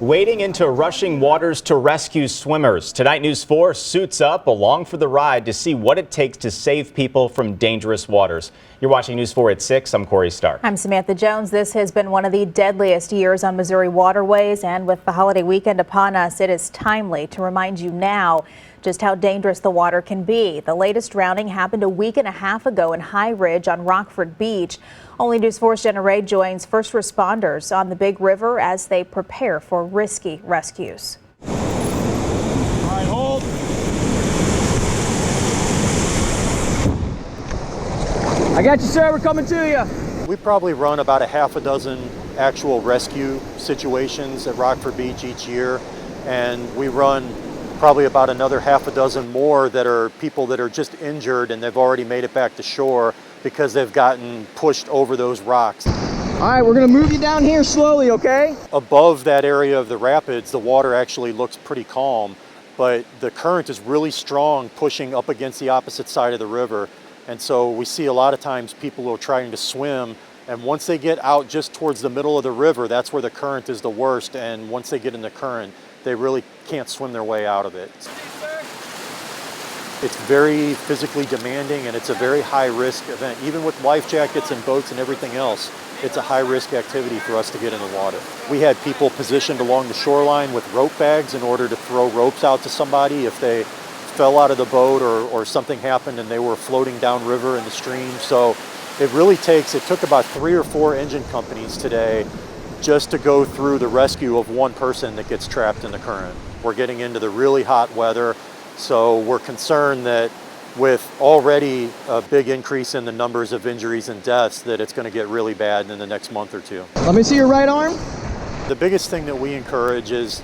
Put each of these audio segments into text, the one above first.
Wading into rushing waters to rescue swimmers. Tonight, News 4 suits up along for the ride to see what it takes to save people from dangerous waters. You're watching News 4 at 6. I'm Corey Stark. I'm Samantha Jones. This has been one of the deadliest years on Missouri waterways, and with the holiday weekend upon us, it is timely to remind you now just how dangerous the water can be. The latest drowning happened a week and a half ago in High Ridge on Rockford Beach. Only News 4's Jenna Ray joins first responders on the Big River as they prepare for risky rescues. All right, hold. I got you, sir. We're coming to you. We probably run about a half a dozen actual rescue situations at Rockford Beach each year, and we run probably about another half a dozen more that are people that are just injured and they've already made it back to shore because they've gotten pushed over those rocks. All right, we're gonna move you down here slowly, okay? Above that area of the rapids, the water actually looks pretty calm, but the current is really strong, pushing up against the opposite side of the river. And so we see a lot of times people who are trying to swim, and once they get out just towards the middle of the river, that's where the current is the worst. And once they get in the current, they really can't swim their way out of it. It's very physically demanding, and it's a very high risk event. Even with life jackets and boats and everything else, it's a high risk activity for us to get in the water. We had people positioned along the shoreline with rope bags in order to throw ropes out to somebody if they fell out of the boat or something happened and they were floating downriver in the stream. So it took about 3 or 4 engine companies today just to go through the rescue of one person that gets trapped in the current. We're getting into the really hot weather, so we're concerned that with already a big increase in the numbers of injuries and deaths, that it's going to get really bad in the next month or two. Let me see your right arm. The biggest thing that we encourage is,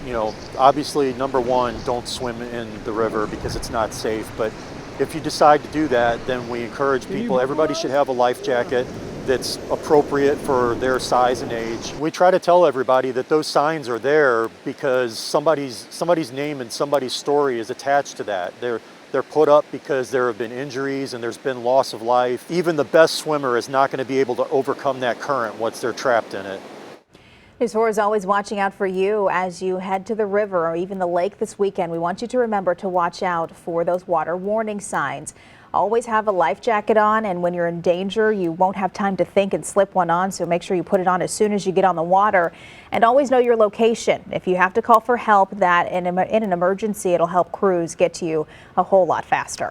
obviously, number one, don't swim in the river because it's not safe. But if you decide to do that, then we encourage people, everybody should have a life jacket that's appropriate for their size and age. We try to tell everybody that those signs are there because somebody's name and somebody's story is attached to that. They're put up because there have been injuries and there's been loss of life. Even the best swimmer is not going to be able to overcome that current once they're trapped in it. News 4 is always watching out for you as you head to the river or even the lake this weekend. We want you to remember to watch out for those water warning signs. Always have a life jacket on, and when you're in danger, you won't have time to think and slip one on, so make sure you put it on as soon as you get on the water. And always know your location. If you have to call for help, in an emergency, it'll help crews get to you a whole lot faster.